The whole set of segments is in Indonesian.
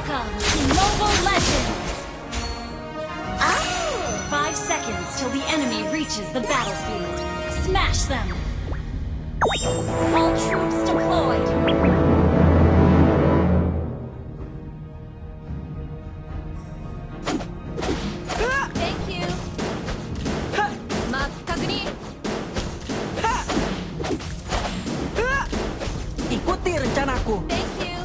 Welcome to Mobile Legends! 5 seconds till the enemy reaches the battlefield. Smash them! All troops deployed! Thank you! Ikuti rencanaku. Thank you!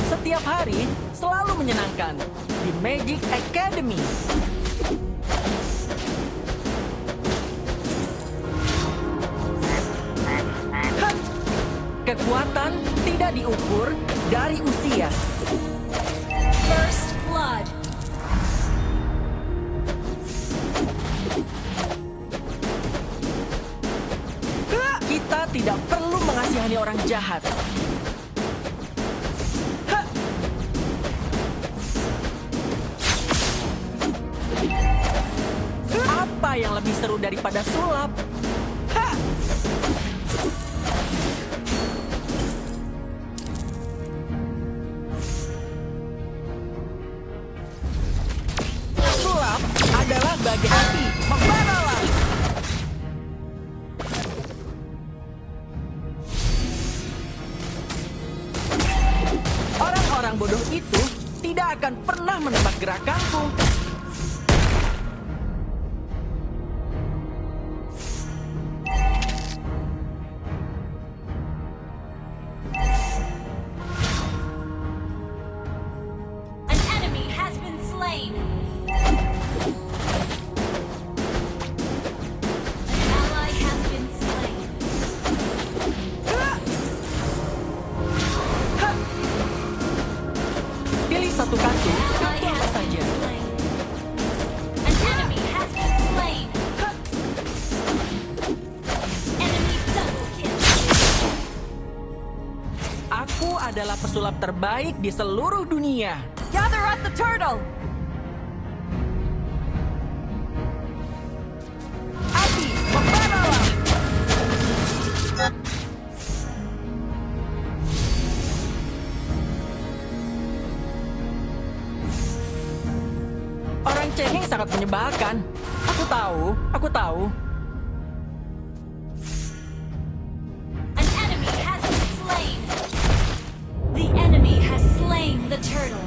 Setiap hari selalu menyenangkan di Magic Academy. Kekuatan tidak diukur dari usia. First Blood! Kita tidak perlu mengasihani orang jahat. Apa yang lebih seru daripada sulap? Sulap adalah bagian api. Membaralah! Orang-orang bodoh itu tidak akan pernah menebak gerakanku. An enemy has been slain! An ally has been slain. Pilih satu kartu, Ally kartu apa has saja. been slain. An enemy has been slain. Enemy double kill. Aku adalah pesulap terbaik di seluruh dunia. Gather at the turtle! Api, membaralah! Orang cengeng sangat menyebalkan. Aku tahu. An enemy has been slain. The enemy has slain the turtle.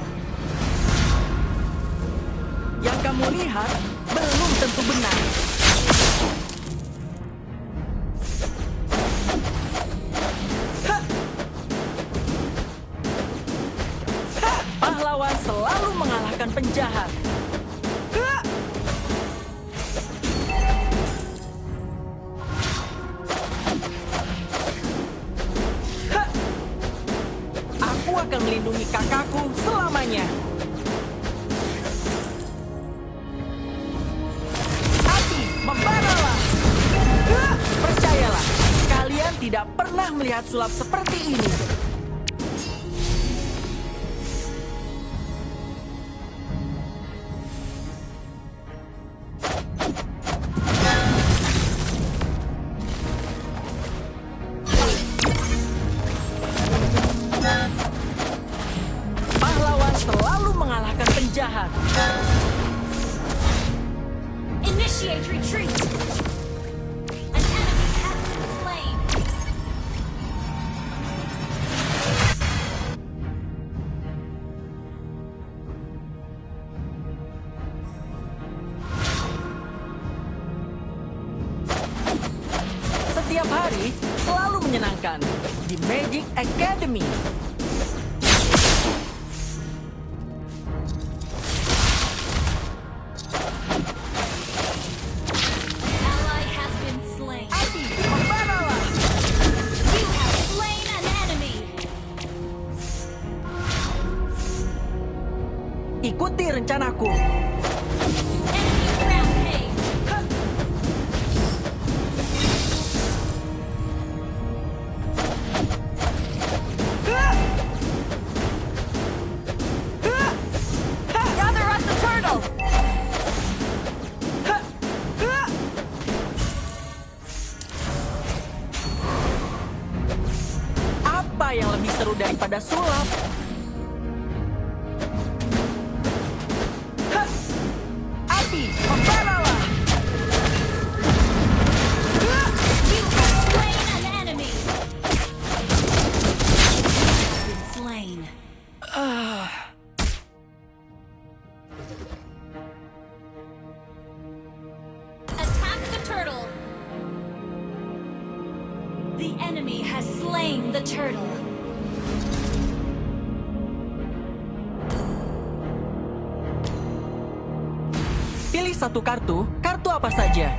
Yang kamu lihat belum tentu benar. Pahlawan selalu mengalahkan penjahat. Aku akan melindungi kakakku selamanya. Api, membaralah! Percayalah, kalian tidak pernah melihat sulap seperti ini. Pahlawan selalu mengalahkan penjahat. Initiate retreat. An enemy has been slain. Setiap hari selalu menyenangkan di Magic Academy. Ally has been slain. Api, membaralah! You have slain an enemy. Ikuti rencanaku. Enemy rampage. pada sulap. Hah! Api, membaralah! You have slain an enemy. Been slain. Attack the turtle. The enemy has slain the turtle. Pilih satu kartu apa saja.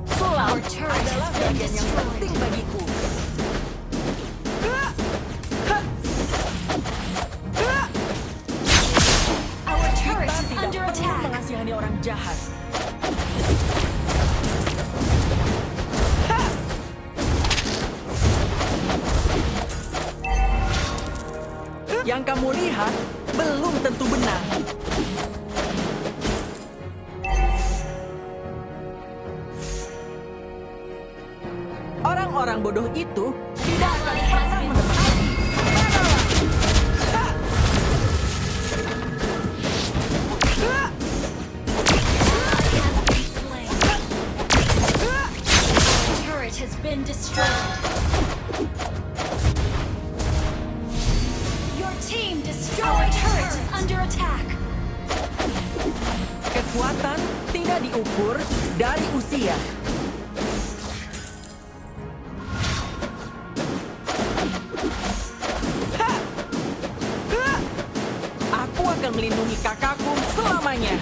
Sulap Our turret adalah has been bagian yang destroyed. penting bagiku. Our turret Kita is tidak under perlu attack. mengasihani orang jahat. Yang kamu lihat belum tentu benar. Orang-orang bodoh itu tidak akan pernah menebak. Slain. Our turret has been destroyed. Your team destroyed. Our turret is under attack. Kekuatan tidak diukur dari usia. Aku akan melindungi kakakku selamanya.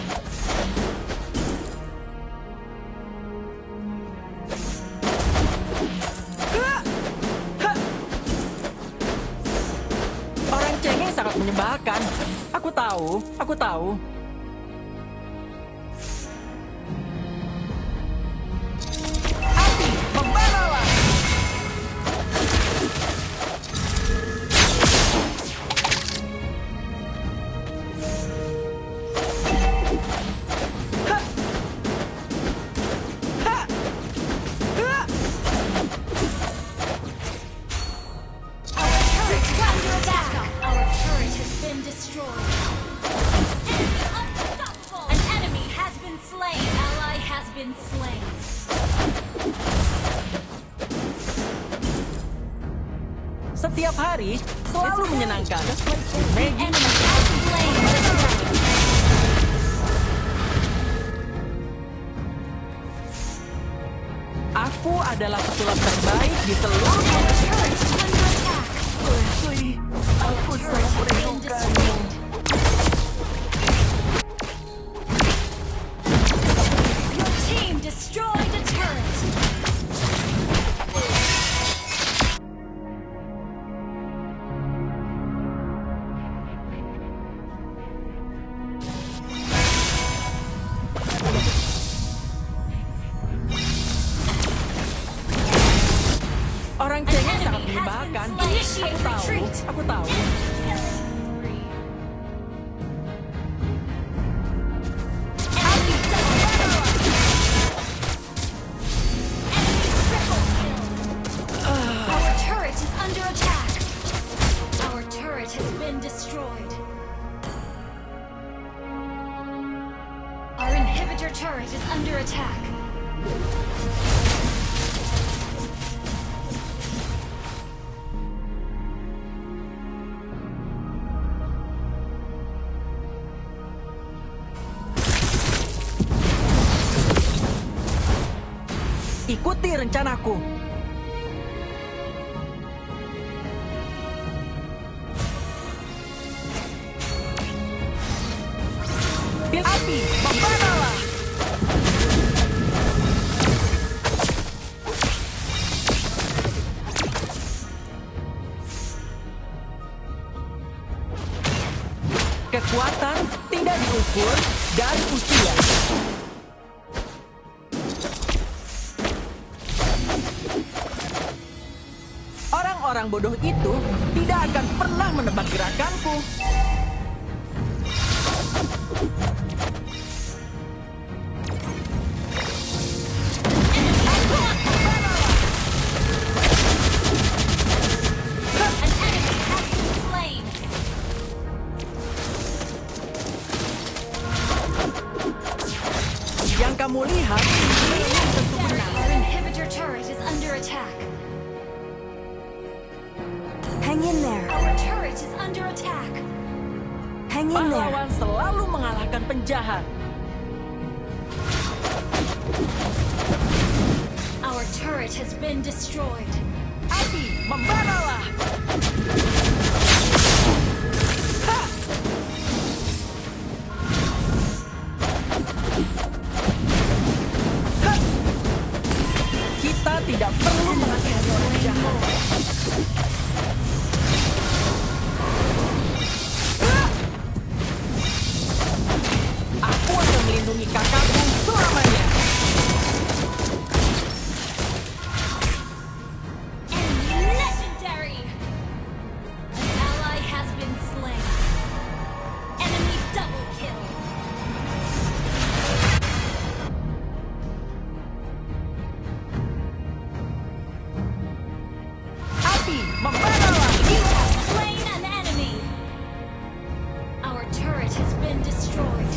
Orang cengeng sangat menyebalkan. Aku tahu. Api, membaralah! Our turret is under attack. Our turret has been destroyed. Enemy unstoppable. An enemy has been slain. Ally has been slain. Setiap hari selalu menyenangkan. Maggie, Enemy has slain the dragon. aku adalah pesulap terbaik di seluruh Our turret is under attack. Leslie. Aku Turret has been destroyed. Your team destroyed a turret. Orang An cengeng sangat enemy has menyebalkan. been slain. Initiate retreat. Aku tahu. Enemy double kill. Enemy triple kill. Our turret is under attack. Our turret has been destroyed. Our inhibitor turret is under attack. Ikuti rencanaku. Pil api, membaralah! Kekuatan tidak diukur dari usia. Orang-orang bodoh itu tidak akan pernah menebak gerakanku. Hang in there. Our turret is under attack. Hang in there. Pahlawan selalu mengalahkan penjahat. Our turret has been destroyed. Api, membaralah! Ha! Ha! Kita tidak perlu mengasihani orang jahat. Ha! Aku akan melindungi kakakku selamanya. Enemy legendary. An ally has been slain. Enemy double kill. Api, membaralah! You have slain an enemy. Our turret has been destroyed.